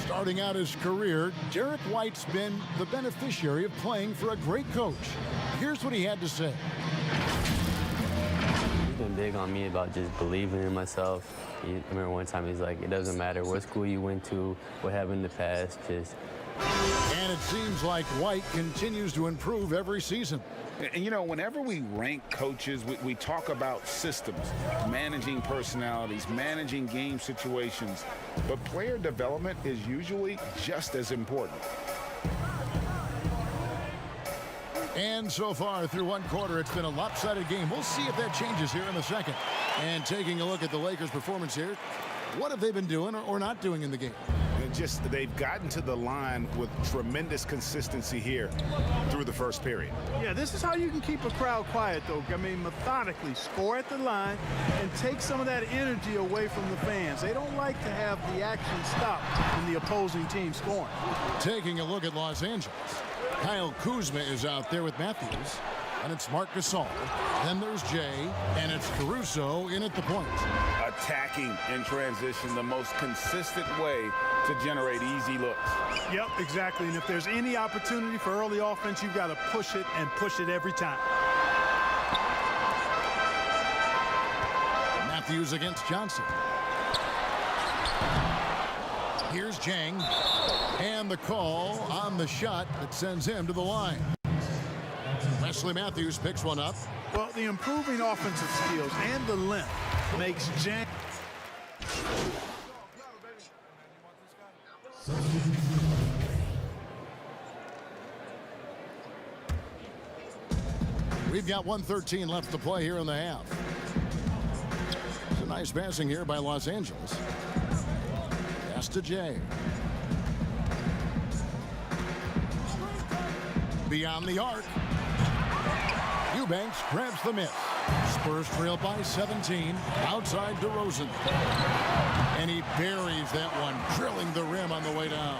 Starting out his career, Derek White's been the beneficiary of playing for a great coach. Here's what he had to say. He's been big on me about just believing in myself. I remember one time he's like, it doesn't matter what school you went to, what happened in the past, just. And it seems like White continues to improve every season. And, you know, whenever we rank coaches, we talk about systems, managing personalities, managing game situations. But player development is usually just as important. And so far through one quarter, it's been a lopsided game. We'll see if that changes here in the second. And taking a look at the Lakers' performance here, what have they been doing or not doing in the game? Just they've gotten to the line with tremendous consistency here through the first period. Yeah, this is how you can keep a crowd quiet, though. I mean, methodically score at the line and take some of that energy away from the fans. They don't like to have the action stop when the opposing team scoring. Taking a look at Los Angeles, Kyle Kuzma is out there with Matthews, and it's Marc Gasol. Then there's Jay, and it's Caruso in at the point. Attacking in transition, the most consistent way to generate easy looks. Yep, exactly. And if there's any opportunity for early offense, you've got to push it and push it every time. Matthews against Johnson. Here's Jang, and the call on the shot that sends him to the line. Wesley Matthews picks one up. Well, the improving offensive skills and the length makes Jang. We've got 1:13 left to play here in the half. It's a nice passing here by Los Angeles. Pass to Jay. Beyond the arc. Eubanks grabs the miss. Spurs trail by 17. Outside DeRozan. And he buries that one, drilling the rim on the way down.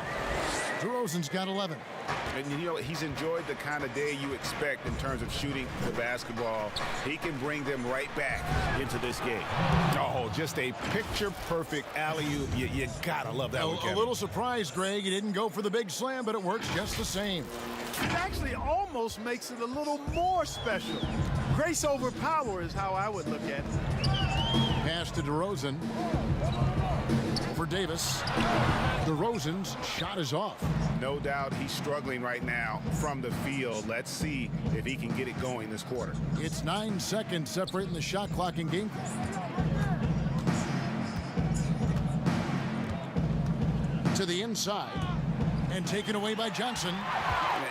DeRozan's got 11. And you know, he's enjoyed the kind of day you expect in terms of shooting the basketball. He can bring them right back into this game. Oh, just a picture-perfect alley-oop. You gotta love that one, Kevin. A little surprised, Greg. He didn't go for the big slam, but it works just the same. It actually almost makes it a little more special. Grace over power is how I would look at it. Pass to DeRozan. For Davis. DeRozan's shot is off. No doubt he's struggling right now from the field. Let's see if he can get it going this quarter. It's 9 seconds separating the shot clock and game clock. To the inside. And taken away by Johnson.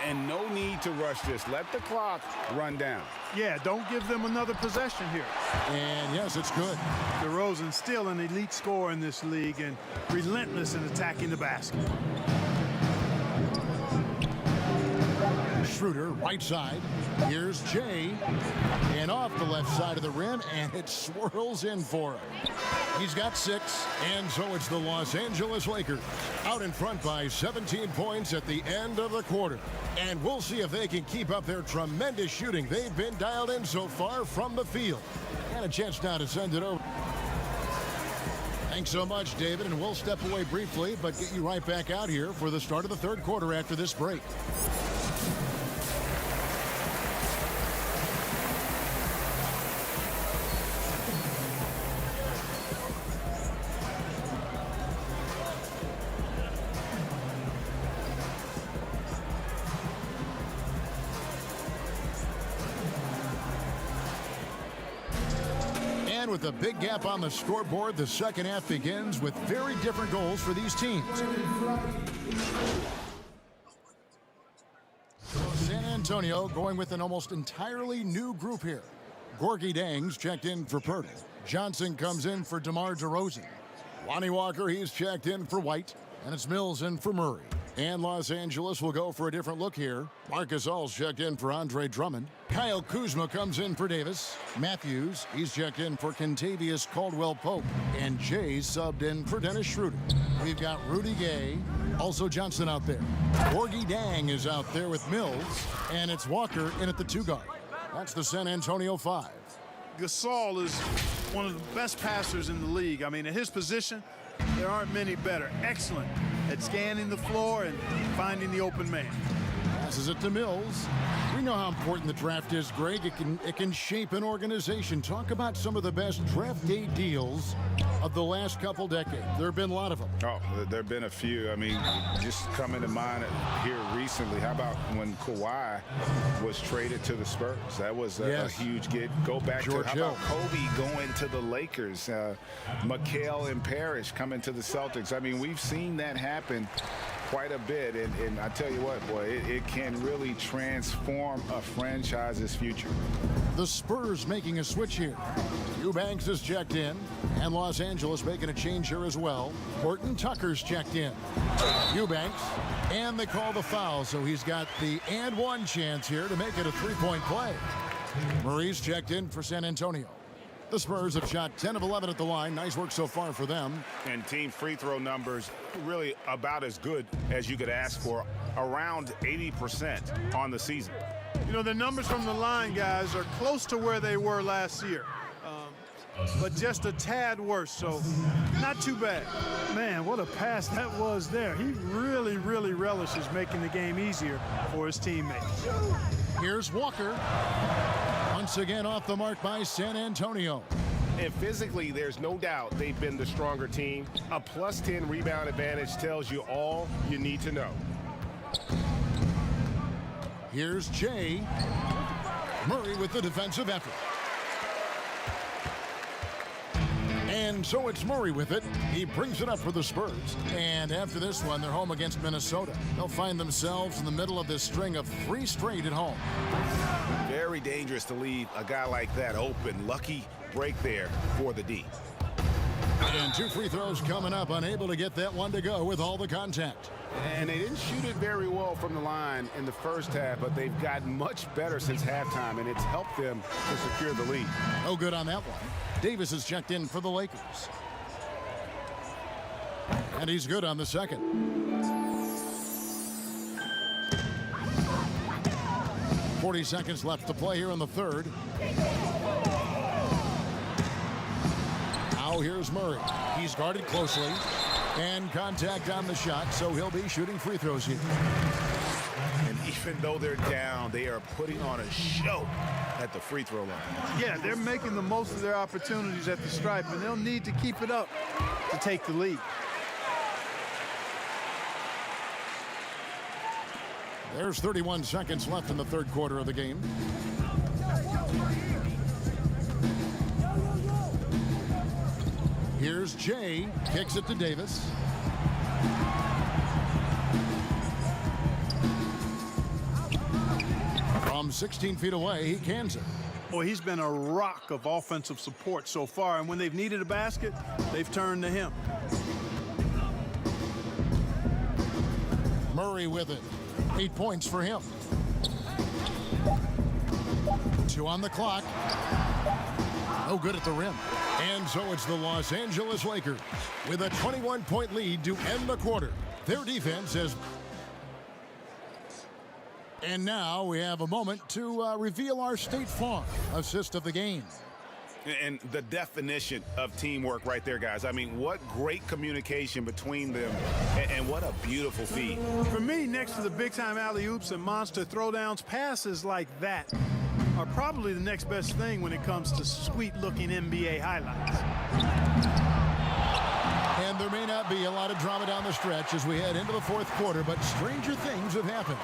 And no need to rush this. Let the clock run down. Yeah, don't give them another possession here. And yes, it's good. DeRozan's still an elite scorer in this league and relentless in attacking the basket. Schroeder, right side. Here's Jay. And off the left side of the rim, and it swirls in for him. He's got 6, and so it's the Los Angeles Lakers out in front by 17 points at the end of the quarter. And we'll see if they can keep up their tremendous shooting. They've been dialed in so far from the field. And a chance now to send it over. Thanks so much, David, and we'll step away briefly, but get you right back out here for the start of the third quarter after this break. And with a big gap on the scoreboard, the second half begins with very different goals for these teams. San Antonio going with an almost entirely new group here. Gorgie Dangs checked in for Purtle. Johnson comes in for DeMar DeRozan. Lonnie Walker, he's checked in for White. And it's Mills in for Murray. And Los Angeles will go for a different look here. Marcus All's checked in for Andre Drummond. Kyle Kuzma comes in for Davis. Matthews, he's checked in for Kentavious Caldwell-Pope. And Jay's subbed in for Dennis Schroeder. We've got Rudy Gay, also Johnson out there. Gorgie Dang is out there with Mills. And it's Walker in at the 2 guard. That's the San Antonio 5. Gasol is one of the best passers in the league. I mean, at his position, there aren't many better. Excellent at scanning the floor and finding the open man. Passes it to Mills. We know how important the draft is, Greg. It can shape an organization. Talk about some of the best draft day deals of the last couple decades. There have been a lot of them. Oh, there have been a few. I mean, just coming to mind here recently, how about when Kawhi was traded to the Spurs? That was a huge get. Go back George to how about Kobe going to the Lakers? McHale and Parrish coming to the Celtics. I mean, we've seen that happen quite a bit, and I tell you what, boy, it can really transform a franchise's future. The Spurs making a switch here. Eubanks is checked in, and Los Angeles making a change here as well. Horton Tucker's checked in. Eubanks, and they call the foul, so he's got the and one chance here to make it a three-point play. Murray's checked in for San Antonio. The Spurs have shot 10 of 11 at the line. Nice work so far for them. And team free throw numbers really about as good as you could ask for, around 80% on the season. You know, the numbers from the line, guys, are close to where they were last year, but just a tad worse, so not too bad. Man, what a pass that was there. He really, really relishes making the game easier for his teammates. Here's Walker. Once again off the mark by San Antonio. And physically, there's no doubt they've been the stronger team. A plus 10 rebound advantage tells you all you need to know. Here's Jay. Murray with the defensive effort. And so it's Murray with it. He brings it up for the Spurs. And after this one, they're home against Minnesota. They'll find themselves in the middle of this string of 3 straight at home. Very dangerous to leave a guy like that open. Lucky break there for the D. And 2 free throws coming up, unable to get that one to go with all the contact. And they didn't shoot it very well from the line in the first half, but they've gotten much better since halftime, and it's helped them to secure the lead. No good on that one. Davis is checked in for the Lakers. And he's good on the second. .40 seconds left to play here in the third. Now here's Murray. He's guarded closely. And contact on the shot, so he'll be shooting free throws here. And even though they're down, they are putting on a show at the free throw line. Yeah, they're making the most of their opportunities at the stripe, and they'll need to keep it up to take the lead. There's 31 seconds left in the third quarter of the game. Here's Jay, kicks it to Davis. From 16 feet away, he cans it. Boy, he's been a rock of offensive support so far, and when they've needed a basket, they've turned to him. Murray with it. 8 points for him. 2 on the clock. No good at the rim. And so it's the Los Angeles Lakers with a 21-point lead to end the quarter. Their defense has... And now we have a moment to reveal our State Farm assist of the game. And the definition of teamwork right there, guys. I mean, what great communication between them, and what a beautiful feed. For me, next to the big-time alley-oops and monster throwdowns, passes like that are probably the next best thing when it comes to sweet-looking NBA highlights. And there may not be a lot of drama down the stretch as we head into the fourth quarter, but stranger things have happened.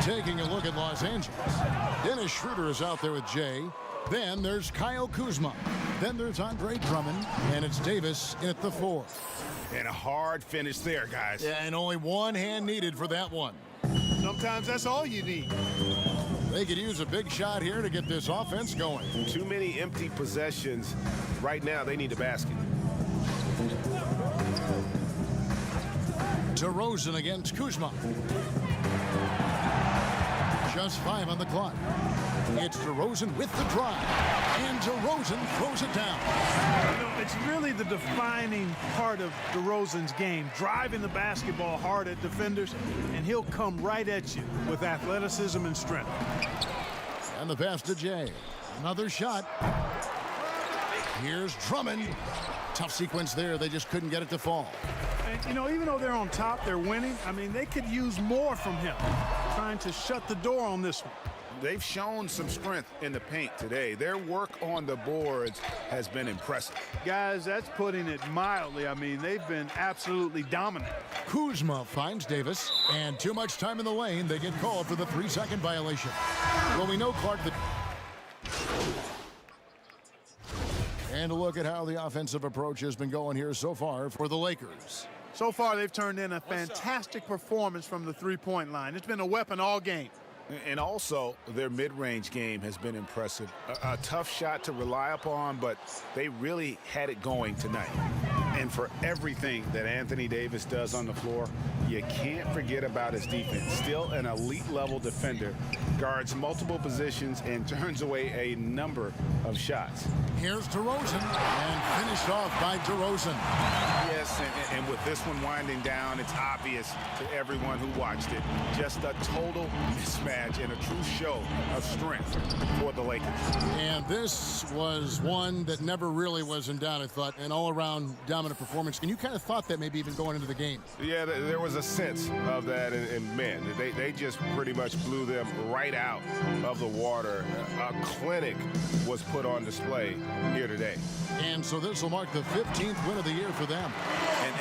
Taking a look at Los Angeles, Dennis Schroeder is out there with Jay. Then there's Kyle Kuzma. Then there's Andre Drummond. And it's Davis in at the 4. And a hard finish there, guys. Yeah, and only one hand needed for that one. Sometimes that's all you need. They could use a big shot here to get this offense going. Too many empty possessions. Right now, they need a basket. DeRozan against Kuzma. Just 5 on the clock. It's DeRozan with the drive. And DeRozan throws it down. You know, it's really the defining part of DeRozan's game, driving the basketball hard at defenders, and he'll come right at you with athleticism and strength. And the pass to Jay. Another shot. Here's Drummond. Tough sequence there. They just couldn't get it to fall. And, you know, even though they're on top, they're winning. I mean, they could use more from him, trying to shut the door on this one. They've shown some strength in the paint today. Their work on the boards has been impressive. Guys, that's putting it mildly. I mean, they've been absolutely dominant. Kuzma finds Davis, and too much time in the lane. They get called for the 3-second violation. Well, we know Clark. And a look at how the offensive approach has been going here so far for the Lakers. So far, they've turned in a fantastic performance from the three-point line. It's been a weapon all game. And also, their mid-range game has been impressive. A tough shot to rely upon, but they really had it going tonight. And for everything that Anthony Davis does on the floor, you can't forget about his defense. Still an elite-level defender, guards multiple positions, and turns away a number of shots. Here's DeRozan, and finished off by DeRozan. Yes, and with this one winding down, it's obvious to everyone who watched it. Just a total mismatch and a true show of strength for the Lakers. And this was one that never really was in doubt, I thought, an all-around dominant performance. And you kind of thought that maybe even going into the game. Yeah, there was a sense of that, and man, they just pretty much blew them right out of the water. A clinic was put on display here today. And so this will mark the 15th win of the year for them.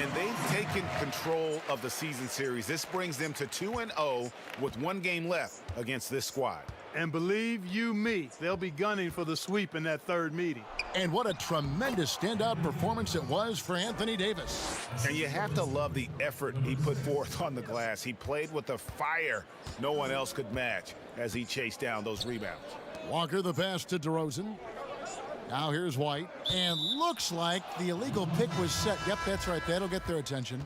And they've taken control of the season series. This brings them to 2-0 with one game left against this squad. And believe you me, they'll be gunning for the sweep in that third meeting. And what a tremendous standout performance it was for Anthony Davis. And you have to love the effort he put forth on the glass. He played with a fire no one else could match as he chased down those rebounds. Walker the pass to DeRozan. Now here's White, and looks like the illegal pick was set. Yep, that's right. That'll get their attention.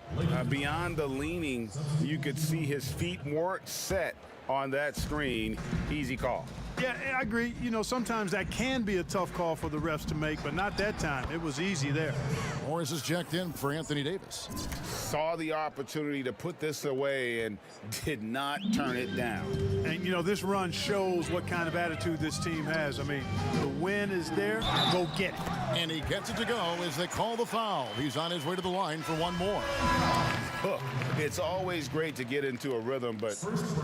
Beyond the leaning, you could see his feet weren't set on that screen. Easy call. Yeah, I agree. You know, sometimes that can be a tough call for the refs to make, but not that time. It was easy there. Morris is checked in for Anthony Davis. Saw the opportunity to put this away and did not turn it down. And, you know, this run shows what kind of attitude this team has. I mean, the win is there. Go get it. And he gets it to go as they call the foul. He's on his way to the line for one more. Look, it's always great to get into a rhythm, but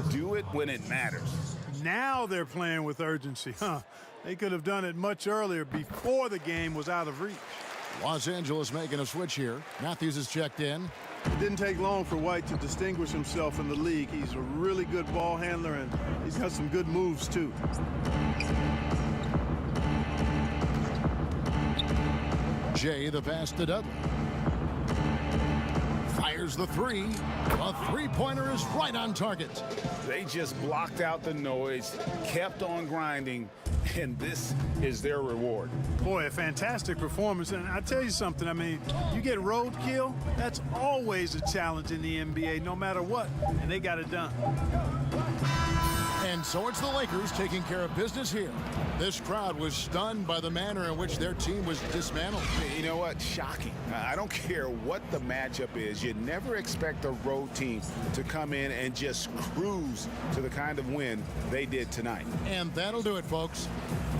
do it when it matters. Now they're playing with urgency, huh? They could have done it much earlier before the game was out of reach. Los Angeles making a switch here. Matthews is checked in. It didn't take long for White to distinguish himself in the league. He's a really good ball handler, and he's got some good moves, too. Jay the pass to Dudley. Fires the three. A three-pointer is right on target. They just blocked out the noise, kept on grinding, and this is their reward. Boy, a fantastic performance. And I tell you something, I mean, you get roadkill, that's always a challenge in the NBA, no matter what. And they got it done. And so it's the Lakers taking care of business here. This crowd was stunned by the manner in which their team was dismantled. You know what? Shocking. I don't care what the matchup is. You never expect a road team to come in and just cruise to the kind of win they did tonight. And that'll do it, folks.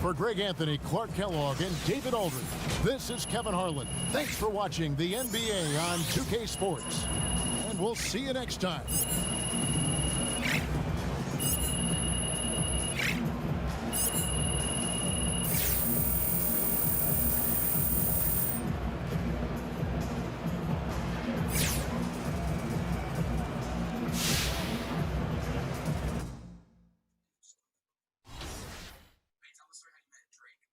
For Greg Anthony, Clark Kellogg, and David Aldridge, this is Kevin Harlan. Thanks for watching the NBA on 2K Sports. And we'll see you next time. Tell the story how you met Drake.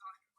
not a